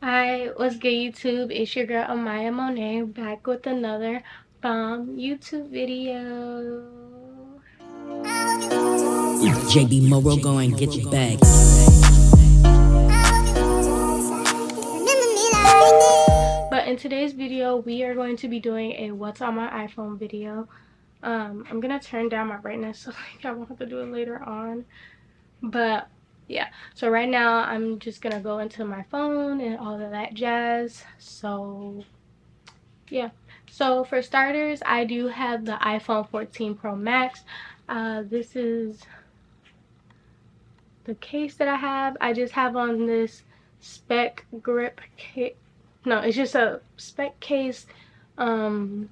Hi, what's good YouTube? It's your girl ItsAmayaMonet back with another YouTube video. JB Moro, go and get your bag. But in today's video, we are going to be doing a what's on my iPhone video. I'm gonna turn down my brightness so I won't have to do it later on. But yeah, so right now I'm just gonna go into my phone and all of that jazz. So yeah, so for starters, I do have the iPhone 14 Pro Max. This is the case that I have. I just have on this spec grip case. No, it's just a spec case. You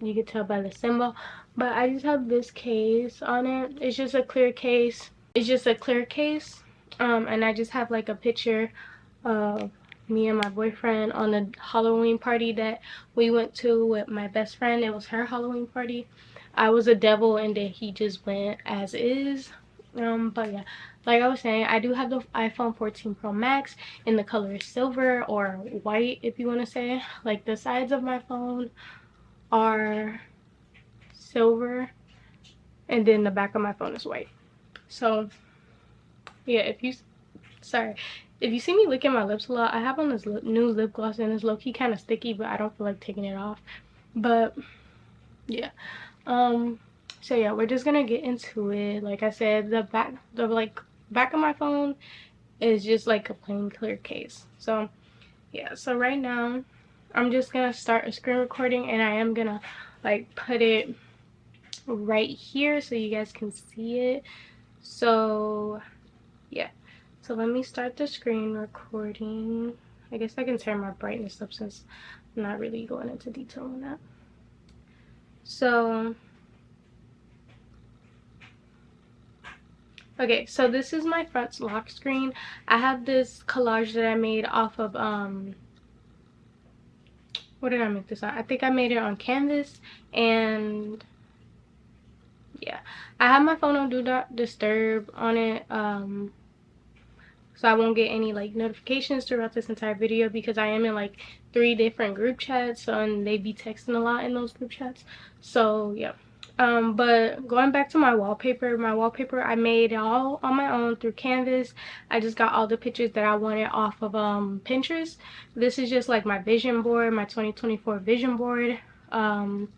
can tell by the symbol, but I just have this case on it. It's just a clear case. And I just have like a picture of me and my boyfriend on a Halloween party that we went to with my best friend. It was her Halloween party. I was a devil and then he just went as is. But yeah, like I was saying, I do have the iPhone 14 Pro Max in the color silver or white, if you want to say. Like the sides of my phone are silver and then the back of my phone is white. So yeah, if you see me licking my lips a lot, I have on this new lip gloss and it's low-key kind of sticky, but I don't feel like taking it off. But yeah, so yeah, we're just gonna get into it. Like I said, the back of my phone is just like a plain clear case. So yeah, so right now I'm just gonna start a screen recording and I am gonna like put it right here so you guys can see it. So yeah, so let me start the screen recording. I guess I can turn my brightness up since I'm not really going into detail on that. So okay, so this is my front lock screen. I have this collage that I made off of what did I make this on? I think I made it on canvas. And yeah, I have my phone on do not disturb on it, so I won't get any like notifications throughout this entire video because I am in like 3 different group chats, and they be texting a lot in those group chats. So yeah, but going back to my wallpaper I made all on my own through canvas. I just got all the pictures that I wanted off of Pinterest. This is just like my vision board, my 2024 vision board. So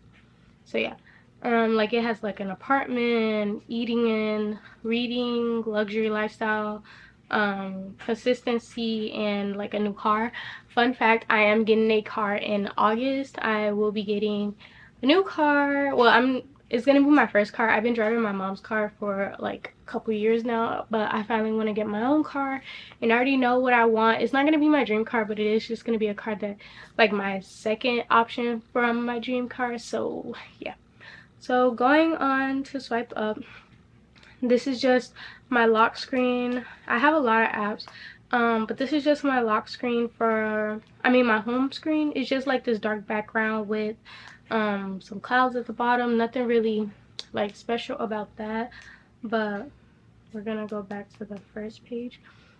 yeah, like it has like an apartment, eating in, reading, luxury lifestyle, consistency, and like a new car. Fun fact, I am getting a car in August. I will be getting a new car. Well, it's gonna be my first car. I've been driving my mom's car for like a couple years now, but I finally want to get my own car, and I already know what I want. It's not gonna be my dream car, but it is just gonna be a car that like my second option from my dream car. So yeah, so going on to swipe up, this is just my lock screen. I have a lot of apps, but this is just my lock screen for, my home screen. It's just like this dark background with some clouds at the bottom. Nothing really like special about that, but we're gonna go back to the first page.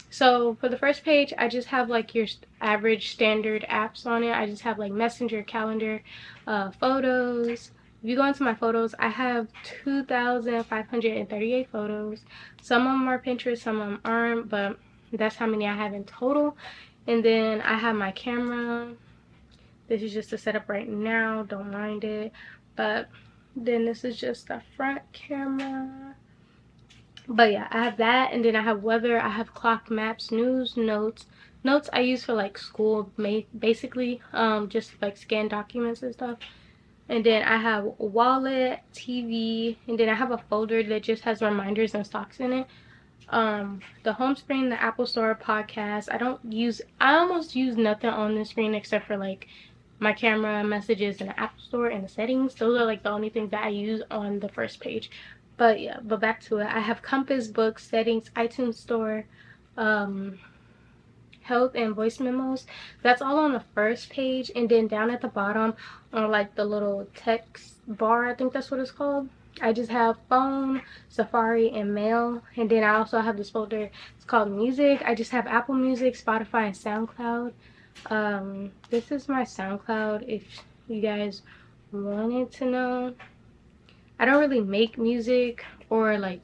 So for the first page, I just have like your average standard apps on it. I just have like Messenger, calendar, photos. If you go into my photos, I have 2,538 photos. Some of them are Pinterest, some of them aren't, but that's how many I have in total. And then I have my camera. This is just the setup right now, don't mind it. But then this is just the front camera. But yeah, I have that, and then I have weather, I have clock, maps, news, notes. Notes I use for like school, basically, just like scan documents and stuff. And then I have a wallet, TV, and then I have a folder that just has reminders and stocks in it. The home screen, the Apple Store, podcast. I almost use nothing on the screen except for like my camera, messages, and the Apple Store and the settings. Those are like the only things that I use on the first page. But yeah, but back to it. I have compass, books, settings, iTunes Store, health, and voice memos. That's all on the first page. And then down at the bottom on like the little text bar, I think that's what it's called, I just have phone, Safari, and mail. And then I also have this folder, it's called music. I just have Apple Music, Spotify, and SoundCloud. This is my SoundCloud if you guys wanted to know. I don't really make music or like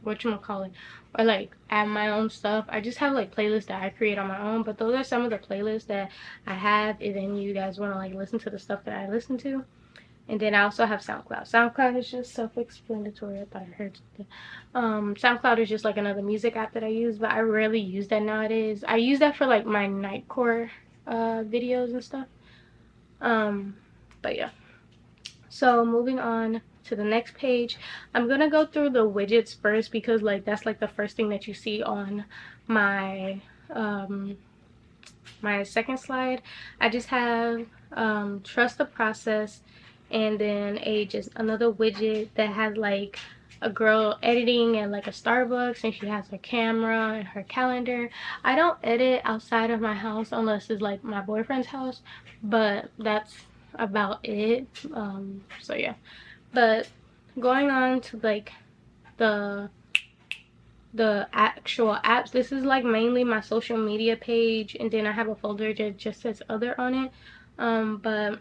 whatchamacallit, or like add my own stuff. I just have like playlists that I create on my own, but those are some of the playlists that I have, and then you guys want to like listen to the stuff that I listen to. And then I also have SoundCloud. SoundCloud is just self-explanatory. I thought I heard something. SoundCloud is just like another music app that I use, but I rarely use that nowadays. I use that for like my nightcore videos and stuff. But yeah. So moving on to the next page, I'm gonna go through the widgets first because like that's like the first thing that you see on my my second slide. I just have trust the process, and then just another widget that has like a girl editing at like a Starbucks, and she has her camera and her calendar. I don't edit outside of my house unless it's like my boyfriend's house, but that's about it. So yeah, but going on to like the actual apps, this is like mainly my social media page, and then I have a folder that just says other on it. But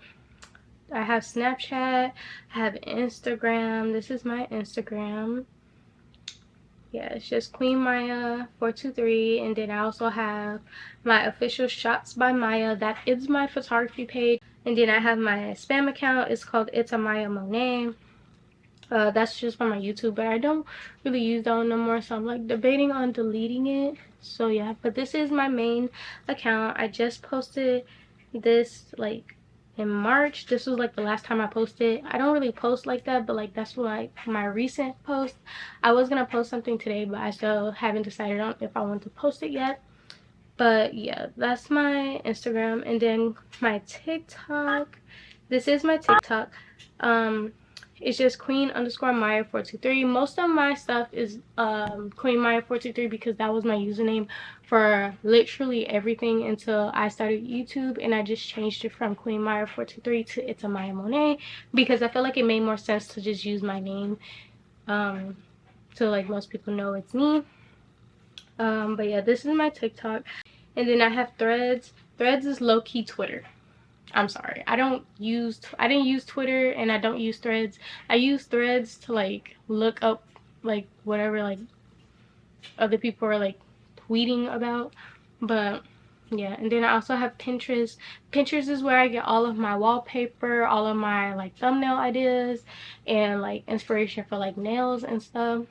I have Snapchat, I have Instagram. This is my Instagram. Yeah, it's just Queen Maya 423. And then I also have my official Shots by Maya. That is my photography page. And then I have my spam account. It's called ItsAmayaMonet. That's just for my YouTube, but I don't really use that one no more, so I'm like debating on deleting it. So yeah, but this is my main account. I just posted this like in March. This was like the last time I posted. I don't really post like that, but like that's like my recent post. I was gonna post something today, but I still haven't decided on if I want to post it yet. But yeah, that's my Instagram. And then my TikTok, this is my TikTok. It's just Queen_Maya423. Most of my stuff is Queen Maya423 because that was my username for literally everything until I started YouTube, and I just changed it from Queen Maya423 to ItsAmayaMonet because I feel like it made more sense to just use my name, so like most people know it's me. But yeah, this is my TikTok. And then I have Threads. Threads is low-key Twitter. I'm sorry, I didn't use Twitter, and I don't use Threads. I use Threads to like look up like whatever like other people are like tweeting about. But yeah, and then I also have Pinterest. Pinterest is where I get all of my wallpaper, all of my like thumbnail ideas, and like inspiration for like nails and stuff.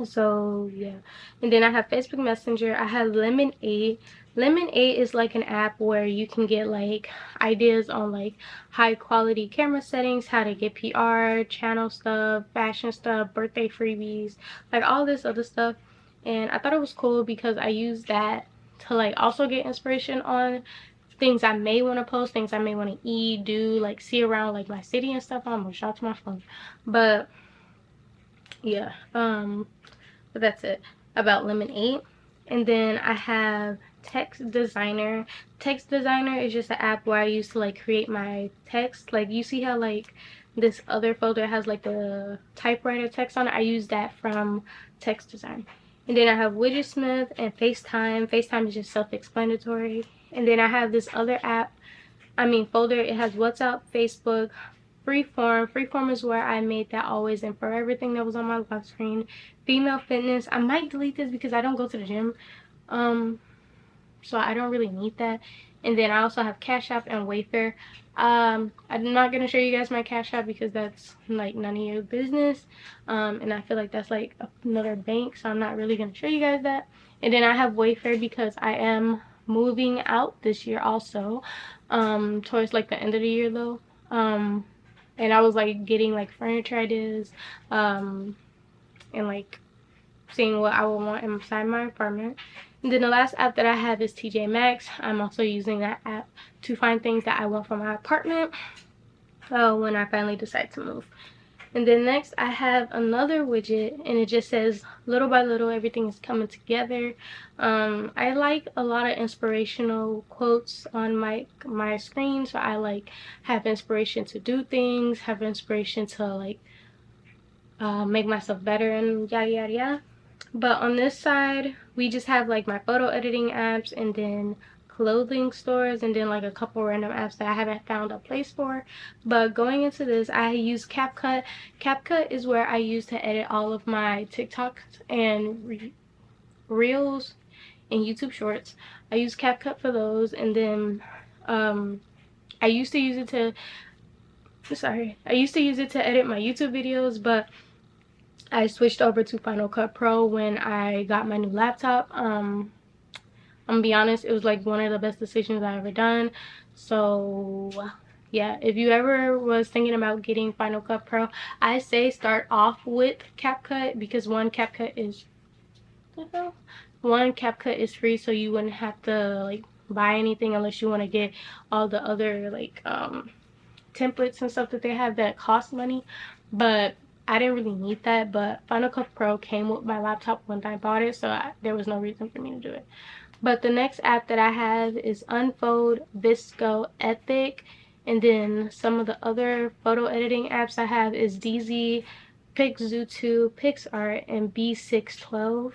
So yeah, and then I have Facebook Messenger. I have Lemon8. Lemon8 is like an app where you can get like ideas on like high quality camera settings, how to get PR, channel stuff, fashion stuff, birthday freebies, like all this other stuff. And I thought it was cool because I use that to like also get inspiration on things I may want to post, things I may want to eat, do, like see around like my city and stuff. I almost shot to my phone. But yeah, but that's it about Lemon8. And then I have Text Designer. Text Designer is just an app where I use to like create my text. Like you see how like this other folder has like the typewriter text on it. I use that from Text Design. And then I have Widgetsmith and FaceTime. FaceTime is just self-explanatory. And then I have this other folder. It has WhatsApp, Facebook, Freeform. Freeform is where I made that always and for everything that was on my lock screen. Female Fitness. I might delete this because I don't go to the gym. So I don't really need that. And then I also have Cash App and Wayfair. I'm not gonna show you guys my Cash App because that's like none of your business. And I feel like that's like another bank, so I'm not really gonna show you guys that. And then I have Wayfair because I am moving out this year also, towards like the end of the year though. And I was like getting like furniture ideas, and like seeing what I would want inside my apartment. And then the last app that I have is TJ Maxx. I'm also using that app to find things that I want for my apartment when I finally decide to move. And then next I have another widget, and it just says little by little everything is coming together. I like a lot of inspirational quotes on my screen, so I like have inspiration to do things, have inspiration to like make myself better, and yada yada yada. But on this side, we just have like my photo editing apps, and then clothing stores, and then like a couple random apps that I haven't found a place for. But going into this, I use CapCut. CapCut is where I use to edit all of my TikToks and Reels and YouTube Shorts. I use CapCut for those, and then I used to use it to edit my YouTube videos, but I switched over to Final Cut Pro when I got my new laptop. I'm gonna be honest, it was like one of the best decisions I ever done. So yeah, if you ever was thinking about getting Final Cut Pro, I say start off with CapCut, because one CapCut is free, so you wouldn't have to like buy anything unless you want to get all the other like templates and stuff that they have that cost money. But I didn't really need that. But Final Cut Pro came with my laptop when I bought it, so there was no reason for me to do it. But the next app that I have is Unfold, Visco, Epic, and then some of the other photo editing apps I have is DZ, Pixzoo2, PixArt, and B612.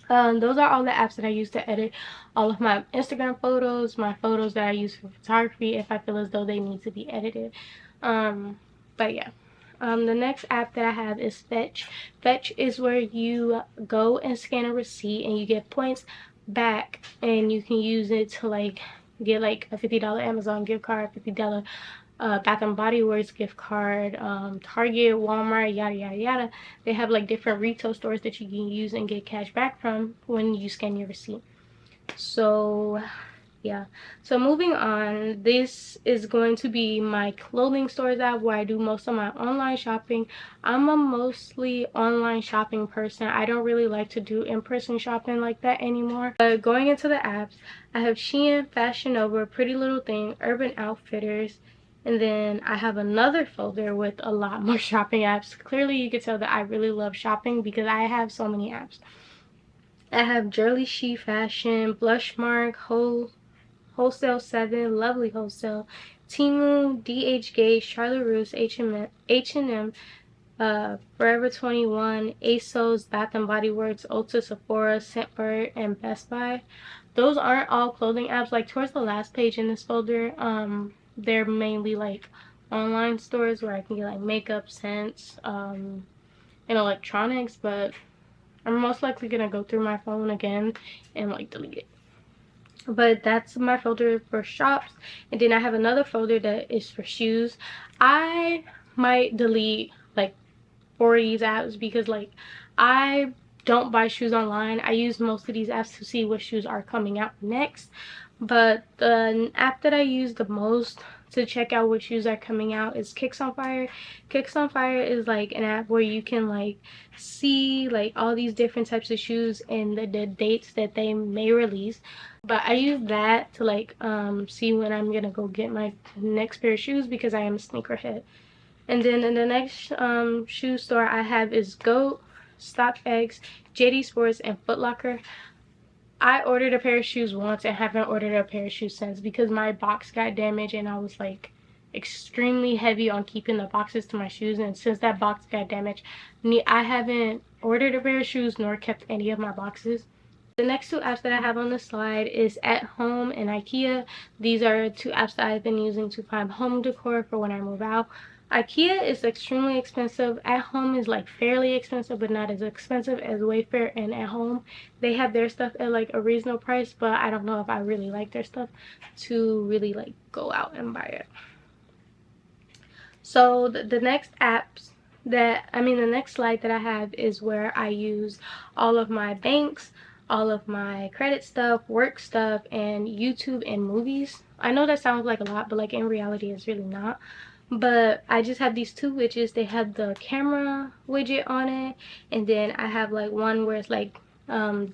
Those are all the apps that I use to edit all of my Instagram photos, my photos that I use for photography if I feel as though they need to be edited. But yeah. The next app that I have is Fetch. Fetch is where you go and scan a receipt and you get points back, and you can use it to like get like a $50 Amazon gift card, $50 Bath and Body Works gift card, Target, Walmart, yada yada yada. They have like different retail stores that you can use and get cash back from when you scan your receipt. So yeah, so moving on, this is going to be my clothing stores app where I do most of my online shopping. I'm a mostly online shopping person. I don't really like to do in-person shopping like that anymore. But going into the apps, I have Shein, Fashion Nova, Pretty Little Thing, Urban Outfitters, and then I have another folder with a lot more shopping apps. Clearly you can tell that I really love shopping because I have so many apps. I have Jurley She Fashion, Blushmark, Wholesale 7, Lovely Wholesale, Temu, DH Charlotte Russe, H&M, Forever 21, ASOS, Bath and Body Works, Ulta, Sephora, Scentbird, and Best Buy. Those aren't all clothing apps. Like towards the last page in this folder, they're mainly like online stores where I can get like makeup, scents, and electronics. But I'm most likely gonna go through my phone again and like delete it. But that's my folder for shops, and then I have another folder that is for shoes. I might delete like 4 of these apps because like I don't buy shoes online. I use most of these apps to see what shoes are coming out next. But the app that I use the most to check out what shoes are coming out is Kicks on Fire. Kicks on Fire is like an app where you can like see like all these different types of shoes and the dates that they may release. But I use that to like see when I'm gonna go get my next pair of shoes because I am a sneakerhead. And then in the next shoe store I have is Goat, StockX, JD Sports, and Foot Locker. I ordered a pair of shoes once and haven't ordered a pair of shoes since because my box got damaged and I was like extremely heavy on keeping the boxes to my shoes, and since that box got damaged, I haven't ordered a pair of shoes nor kept any of my boxes. The next two apps that I have on the slide is At Home and IKEA. These are two apps that I've been using to find home decor for when I move out. IKEA is extremely expensive. At Home is like fairly expensive, but not as expensive as Wayfair and At Home. They have their stuff at like a reasonable price, but I don't know if I really like their stuff to really like go out and buy it. So the next apps the next slide that I have is where I use all of my banks, all of my credit stuff, work stuff, and YouTube and movies. I know that sounds like a lot, but like in reality it's really not. But I just have these two widgets. They have the camera widget on it, and then I have like one where it's like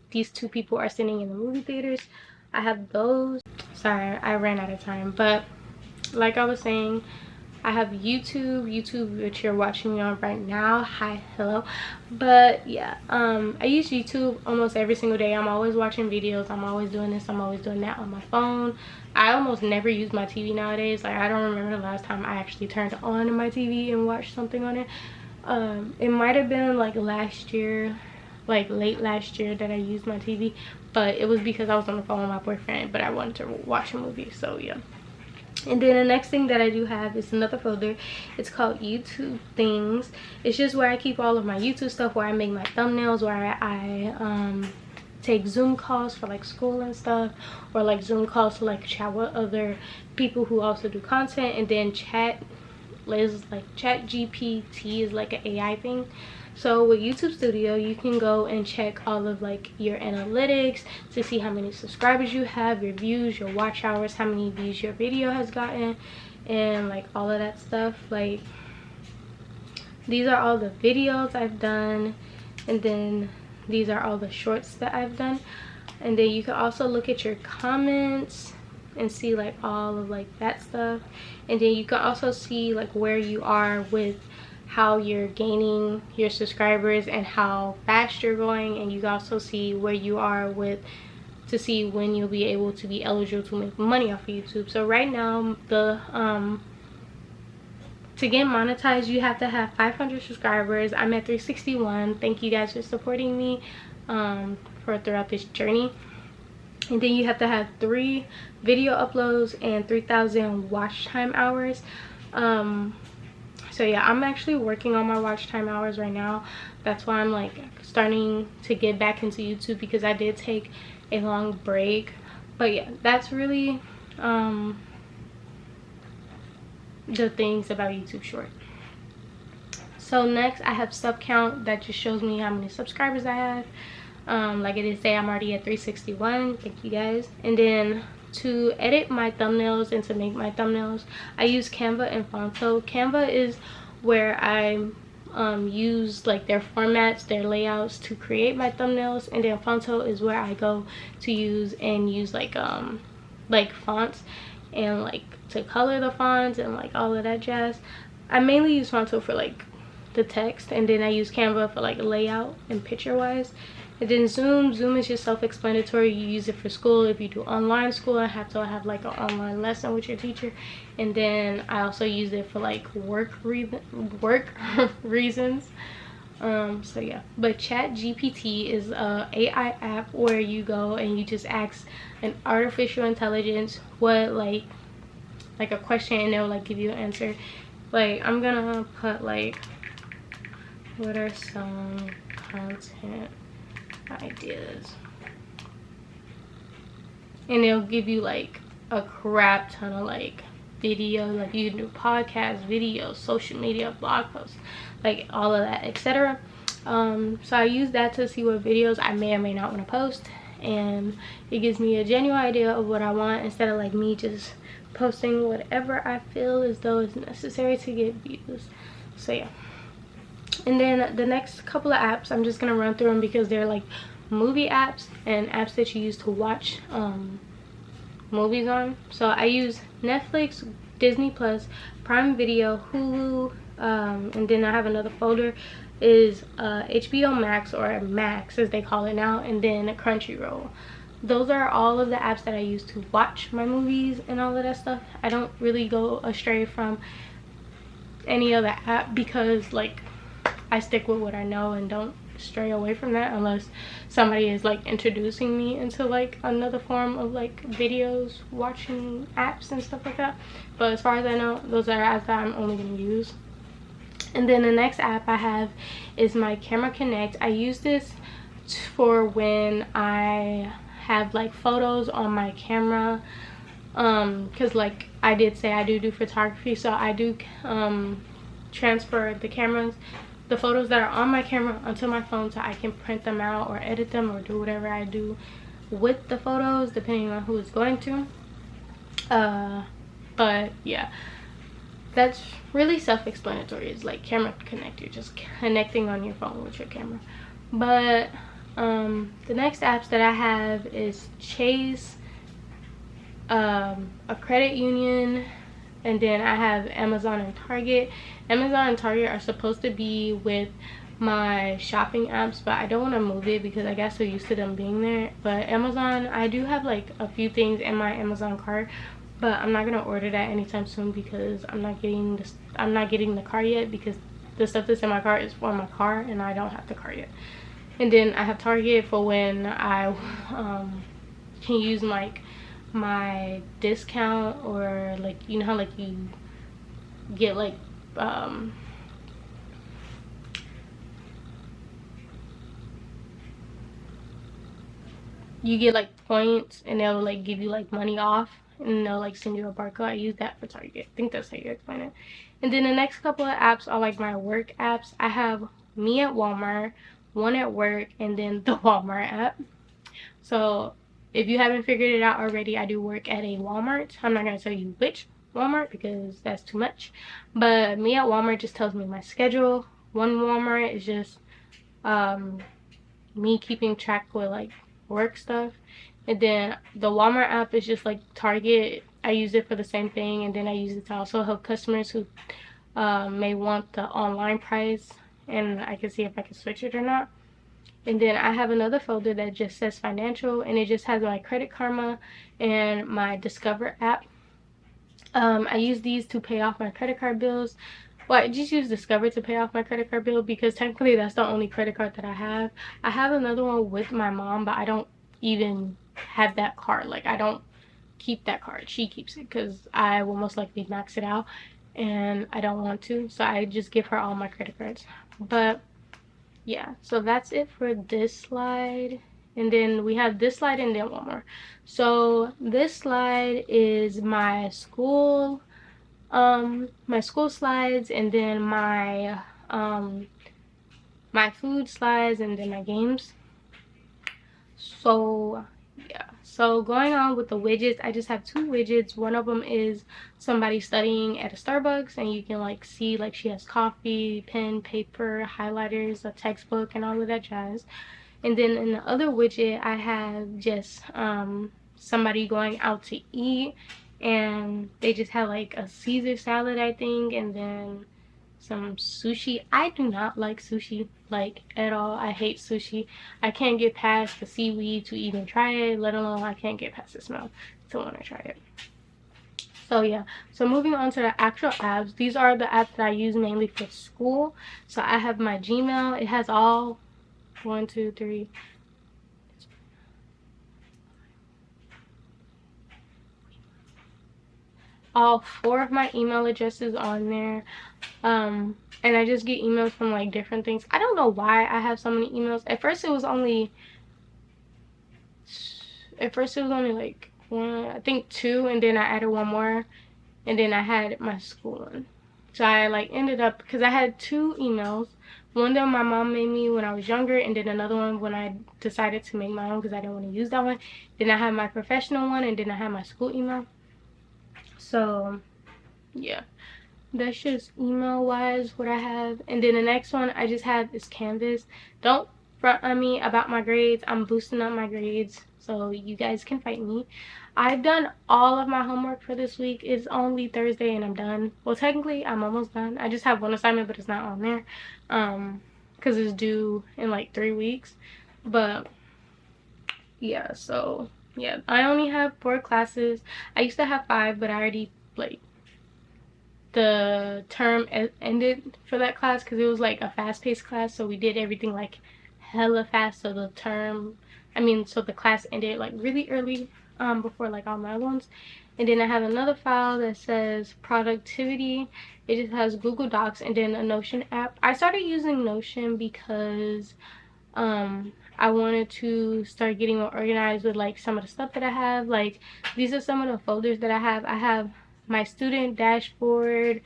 these two people are sitting in the movie theaters. I have those. Sorry, I ran out of time, but like I was saying, I have YouTube, which you're watching me on right now. Hi, hello. But yeah, I use YouTube almost every single day. I'm always watching videos. I'm always doing this. I'm always doing that on my phone. I almost never use my TV nowadays. Like I don't remember the last time I actually turned on my TV and watched something on it. It might have been like last year. like late last year that I used my TV, but it was because I was on the phone with my boyfriend, but I wanted to watch a movie, so yeah. And then the next thing that I do have is another folder. It's called YouTube Things. It's just where I keep all of my YouTube stuff, where I make my thumbnails, where I take Zoom calls for like school and stuff, or like Zoom calls to like chat with other people who also do content. And then Chat GPT is like an AI thing. So with YouTube Studio, you can go and check all of like your analytics to see how many subscribers you have, your views, your watch hours, how many views your video has gotten, and like all of that stuff. Like, these are all the videos I've done, and then these are all the shorts that I've done. And then you can also look at your comments and see like all of like that stuff. And then you can also see like where you are with how you're gaining your subscribers and how fast you're going. And you can also see where you are with, to see when you'll be able to be eligible to make money off of YouTube. So right now, the to get monetized, you have to have 500 subscribers. I'm at 361. Thank you guys for supporting me for throughout this journey. And then you have to have 3 video uploads and 3,000 watch time hours. So yeah, I'm actually working on my watch time hours right now. That's why I'm like starting to get back into YouTube, because I did take a long break. But yeah, that's really the things about YouTube Short. So next, I have sub count. That just shows me how many subscribers I have. Like it is say, I'm already at 361. Thank you guys. And then to edit my thumbnails and to make my thumbnails, I use Canva and Fonto. Canva is where I use like their formats, their layouts to create my thumbnails, and then Fonto is where I go to use like fonts and like to color the fonts and like all of that jazz. I mainly use Fonto for like the text, and then I use Canva for like layout and picture wise. And then Zoom is just self-explanatory. You use it for school. If you do online school, I have to have like an online lesson with your teacher. And then I also use it for like work reasons. So yeah, but Chat GPT is a AI app where you go and you just ask an artificial intelligence what like a question, and they'll like give you an answer. Like, I'm gonna put like, what are some content ideas, and they'll give you like a crap ton of like video. Like, you can do podcasts, videos, social media, blog posts, like all of that, etc. So I use that to see what videos I may or may not want to post, and it gives me a genuine idea of what I want, instead of like me just posting whatever I feel as though it's necessary to get views. So yeah. And then the next couple of apps, I'm just gonna run through them because they're like movie apps and apps that you use to watch movies on. So I use Netflix, Disney Plus, Prime Video, Hulu, and then I have another folder is HBO Max, or Max as they call it now, and then Crunchyroll. Those are all of the apps that I use to watch my movies and all of that stuff. I don't really go astray from any other app, because like I stick with what I know and don't stray away from that unless somebody is like introducing me into like another form of like videos, watching apps and stuff like that. But as far as I know, those are apps that I'm only going to use. And then the next app I have is my Camera Connect. I use this for when I have like photos on my camera, because like I did say I do photography, so I do transfer the photos that are on my camera onto my phone, so I can print them out or edit them or do whatever I do with the photos depending on who it's going to. But yeah, that's really self-explanatory. It's like Camera Connect, you're just connecting on your phone with your camera. But the next apps that I have is Chase, a credit union, and then I have Amazon and Target. Amazon and Target are supposed to be with my shopping apps, but I don't want to move it because I got so used to them being there. But Amazon, I do have like a few things in my Amazon cart, but I'm not gonna order that anytime soon because I'm not getting the car yet, because the stuff that's in my cart is for my car and I don't have the car yet. And then I have Target for when I can use like my discount, or like, you know how like you get like um you get like points, and they'll like give you like money off, and they'll like send you a barcode. I use that for Target. I think that's how you explain it. And then the next couple of apps are like my work apps. I have Me at Walmart, One at Work, and then the Walmart app. So if you haven't figured it out already, I do work at a Walmart. I'm not going to tell you which Walmart because that's too much. But Me at Walmart just tells me my schedule. One Walmart is just um, me keeping track with like work stuff. And then the Walmart app is just like Target. I use it for the same thing. And then I use it to also help customers who may want the online price. And I can see if I can switch it or not. And then I have another folder that just says financial, and it just has my Credit Karma and my Discover app. I use these to pay off my credit card bills. Well, I just use Discover to pay off my credit card bill because technically that's the only credit card that I have. I have another one with my mom, but I don't even have that card. Like, I don't keep that card. She keeps it because I will most likely max it out, and I don't want to. So I just give her all my credit cards. But yeah, so that's it for this slide. And then we have this slide and then one more. So this slide is my school slides, and then my food slides, and then my games. So yeah, so going on with the widgets, I just have two widgets. One of them is somebody studying at a Starbucks, and you can like see like she has coffee, pen, paper, highlighters, a textbook, and all of that jazz. And then in the other widget, I have just somebody going out to eat, and they just had like a Caesar salad, I think, and then some sushi. I do not like sushi, like, at all. I hate sushi. I can't get past the seaweed to even try it, let alone I can't get past the smell to want to try it. So yeah, so moving on to the actual apps, these are the apps that I use mainly for school. So I have my Gmail. It has all one, two, three, all four of my email addresses on there. And I just get emails from like different things. I don't know why I have so many emails. At first it was only like one, I think two, and then I added one more, and then I had my school one. So I like ended up, because I had two emails. One that my mom made me when I was younger, and then another one when I decided to make my own because I didn't want to use that one. Then I had my professional one, and then I had my school email. So yeah, that's just email wise what I have. And then the next one I just have is Canvas. Don't front on me about my grades. I'm boosting up my grades so you guys can fight me. I've done all of my homework for this week. It's only Thursday and I'm done. Well, technically I'm almost done. I just have one assignment, but it's not on there because it's due in like 3 weeks. But yeah, so yeah, I only have 4 classes. I used to have 5, but I already like the term ended for that class because it was like a fast-paced class, so we did everything like hella fast. So the class ended like really early before like all my other ones. And then I have another file that says productivity. It just has Google Docs and then a Notion app. I started using Notion because I wanted to start getting more organized with like some of the stuff that I have. Like, these are some of the folders that I have. I have my student dashboard.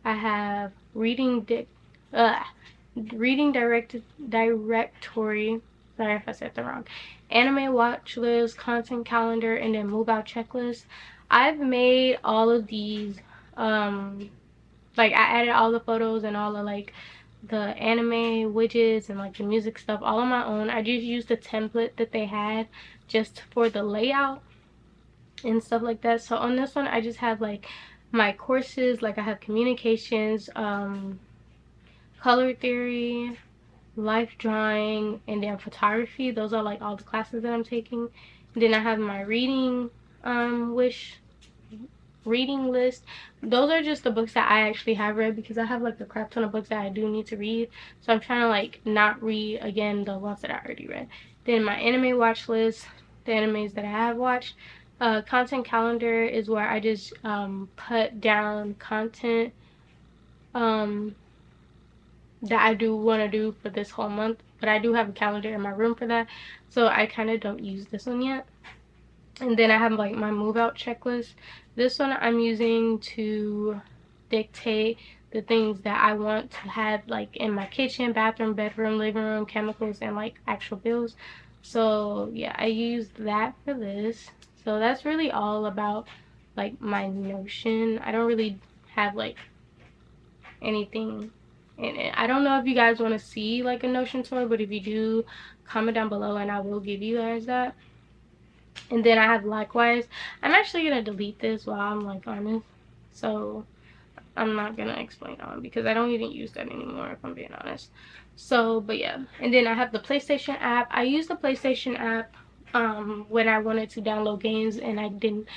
I have reading directory. Sorry if I said that wrong. Anime watch list, content calendar, and then move out checklist. I've made all of these like, I added all the photos and all the like the anime widgets and like the music stuff all on my own. I just used the template that they had just for the layout and stuff like that. So on this one I just have like my courses. Like, I have communications, color theory, life drawing, and then photography. Those are like all the classes that I'm taking. And then I have my reading wish reading list. Those are just the books that I actually have read, because I have like a crap ton of books that I do need to read. So I'm trying to like not read again the ones that I already read. Then my anime watch list, the animes that I have watched. Content calendar is where I just put down content um, that I do want to do for this whole month. But I do have a calendar in my room for that. So I kind of don't use this one yet. And then I have like my move out checklist. This one I'm using to dictate the things that I want to have like in my kitchen, bathroom, bedroom, living room, chemicals, and like actual bills. So yeah, I used that for this. So that's really all about like my Notion. I don't really have like anything in it. I don't know if you guys want to see like a Notion tour, but if you do, comment down below and I will give you guys that. And then I have likewise, I'm actually gonna delete this while I'm like on this, so I'm not gonna explain on because I don't even use that anymore, if I'm being honest. So but yeah, and then I have the PlayStation app. I use the PlayStation app when I wanted to download games and I didn't,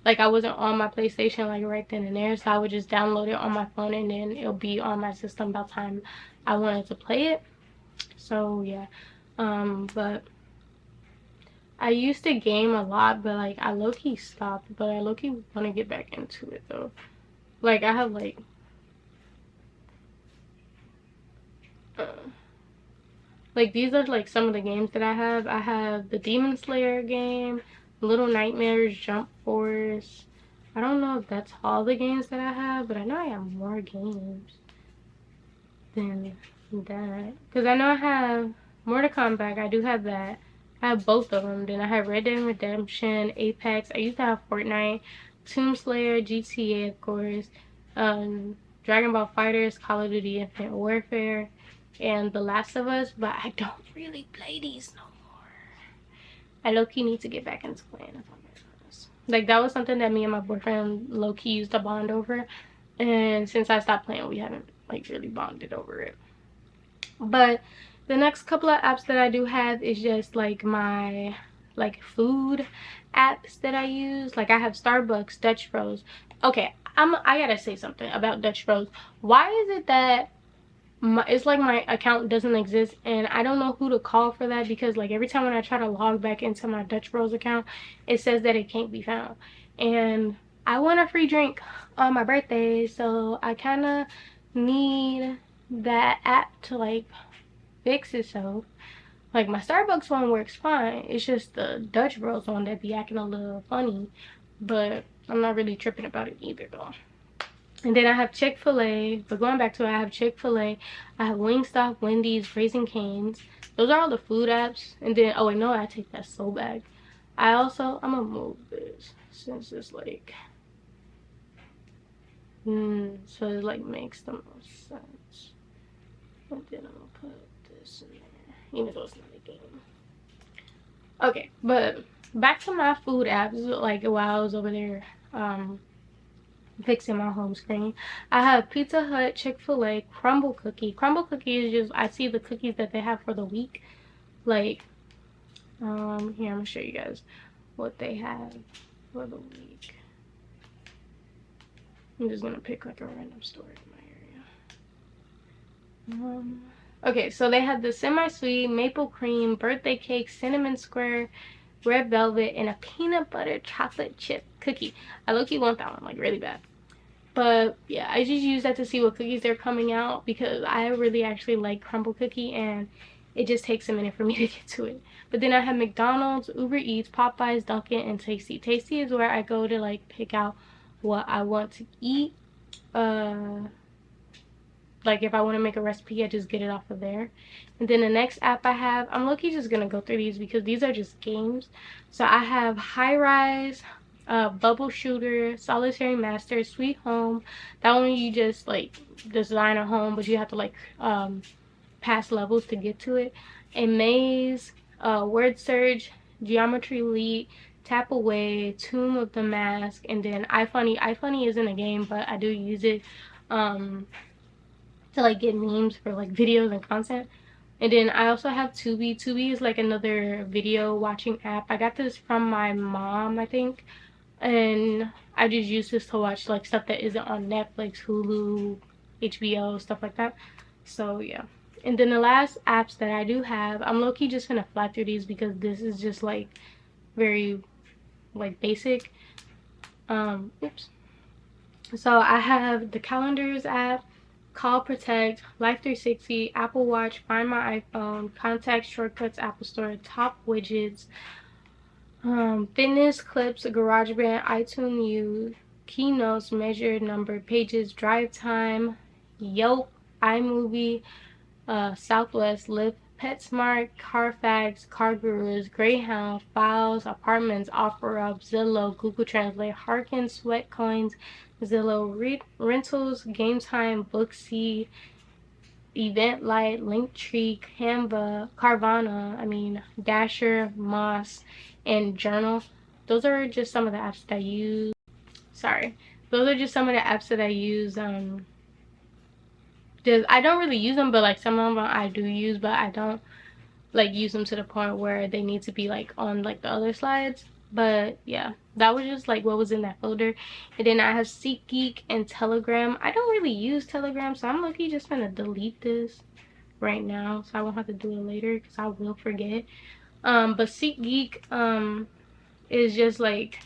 like I wasn't on my PlayStation like right then and there, so I would just download it on my phone and then it'll be on my system by the time I wanted to play it. So yeah, but I used to game a lot, but like I low-key stopped, but I low-key want to get back into it though. Like I have uh, like these are like some of the games that I have. I have the Demon Slayer game, Little Nightmares, Jump Force. I don't know if that's all the games that I have, but I know I have more games than that. Because I know I have Mortal Kombat. I do have that. I have both of them. Then I have Red Dead Redemption, Apex. I used to have Fortnite, Tomb Slayer, GTA, of course, Dragon Ball Fighters, Call of Duty Infinite Warfare, and The Last of Us. But I don't really play these no more. I low-key need to get back into playing, if I'm being honest. Like that was something that me and my boyfriend low-key used to bond over. And since I stopped playing, we haven't like really bonded over it. But the next couple of apps that I do have is just like my like food apps that I use. Like I have Starbucks, Dutch Bros. Okay, I gotta say something about Dutch Bros. Why is it that it's like my account doesn't exist and I don't know who to call for that? Because like every time when I try to log back into my Dutch Bros account, it says that it can't be found. And I want a free drink on my birthday, so I kind of need that app to like fix itself. Like my Starbucks one works fine, it's just the Dutch Bros one that be acting a little funny, but I'm not really tripping about it either though. And then I have Chick-fil-A, but going back to it, I have Chick-fil-A, I have Wingstop, Wendy's, Raising Cane's. Those are all the food apps. And then, oh wait, no, I take that so back. I'm gonna move this since it's like, so it like makes the most sense. And then I'm gonna put this in there, even though it's not a game. Okay, but back to my food apps, like while I was over there, fixing my home screen. I have Pizza Hut, Chick-fil-A, Crumble Cookie. Crumble Cookie is just, I see the cookies that they have for the week. Like, here, I'm gonna show you guys what they have for the week. I'm just gonna pick like a random store in my area. Okay, so they have the semi-sweet, maple cream, birthday cake, cinnamon square, red velvet, and a peanut butter chocolate chip cookie. I low-key want that one, like really bad. But yeah, I just use that to see what cookies they're coming out because I really actually like Crumble Cookie and it just takes a minute for me to get to it. But then I have McDonald's, Uber Eats, Popeyes, Dunkin', and Tasty. Tasty is where I go to like pick out what I want to eat. Like if I want to make a recipe, I just get it off of there. And then the next app I have, I'm lucky just gonna go through these because these are just games. So I have High Rise, Bubble Shooter, Solitary Master, Sweet Home. That one you just like design a home, but you have to like pass levels to get to it. A Maze, Word Search, Geometry Leap, Tap Away, Tomb of the Mask, and then iFunny. iFunny isn't a game, but I do use it to like get memes for like videos and content. And then I also have Tubi. Tubi is like another video watching app. I got this from my mom, I think. and I just use this to watch like stuff that isn't on Netflix, Hulu, HBO, stuff like that. So yeah. And then the last apps that I do have, I'm low-key just gonna fly through these because this is just like very like basic. Oops. So I have the calendars app, Call Protect, Life 360, Apple Watch, Find My iPhone, Contact Shortcuts, Apple Store, Top Widgets, Fitness, Clips, GarageBand, iTunes U, Keynotes, Measured Number, Pages, Drive Time, Yelp, iMovie, Southwest, Lyft, PetSmart, Carfax, CarGurus, Greyhound, Files, Apartments, OfferUp, Zillow, Google Translate, Harkin, Sweat Coins, Zillow Rentals, Game Time, Booksy, Eventlight, Linktree, Canva, Dasher, Moss, and Journal. Those are just some of the apps that I use. Sorry. Those are just some of the apps that I use. Just I don't really use them, but like some of them I do use, but I don't like use them to the point where they need to be like on like the other slides. But yeah, that was just like what was in that folder. And then I have SeatGeek and Telegram. I don't really use Telegram, so I'm lucky just gonna delete this right now so I won't have to do it later because I will forget. But SeatGeek is just like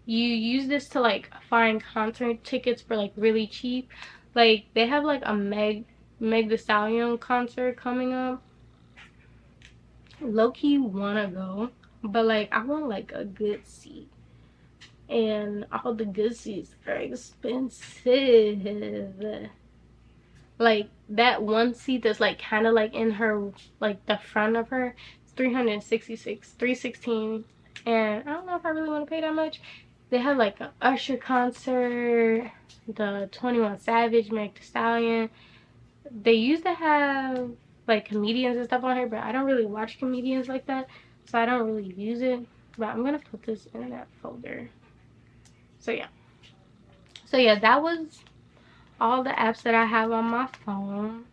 you use this to like find concert tickets for like really cheap. Like they have like a Meg the Stallion concert coming up. Low-key wanna go, but like I want like a good seat, and all the good seats are expensive. Like that one seat that's like kind of like in her, like the front of her, it's 366, 316, and I don't know if I really want to pay that much. They have like a Usher concert, the 21 Savage, Meg Thee Stallion. They used to have like comedians and stuff on here, but I don't really watch comedians like that, so I don't really use it. But I'm gonna put this in that folder. So yeah. So yeah, that was all the apps that I have on my phone.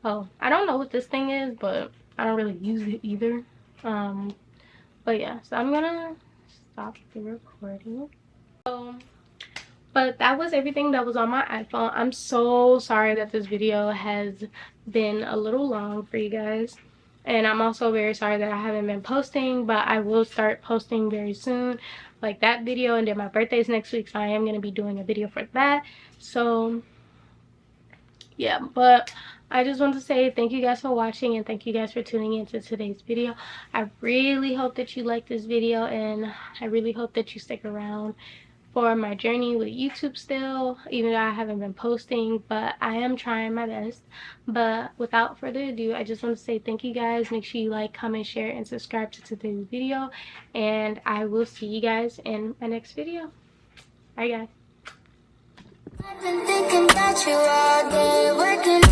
Oh, I don't know what this thing is, but I don't really use it either. Um, but yeah, so I'm gonna stop the recording. So, but that was everything that was on my iPhone. I'm so sorry that this video has been a little long for you guys. And I'm also very sorry that I haven't been posting, but I will start posting very soon. Like that video, and then my birthday is next week, so I am going to be doing a video for that. So yeah, but I just want to say thank you guys for watching, and thank you guys for tuning into today's video. I really hope that you like this video, and I really hope that you stick around for my journey with YouTube still, even though I haven't been posting, but I am trying my best. But without further ado, I just want to say thank you guys. Make sure you like, comment, share, and subscribe to today's video, and I will see you guys in my next video. Bye guys. I've been thinking about you all day, working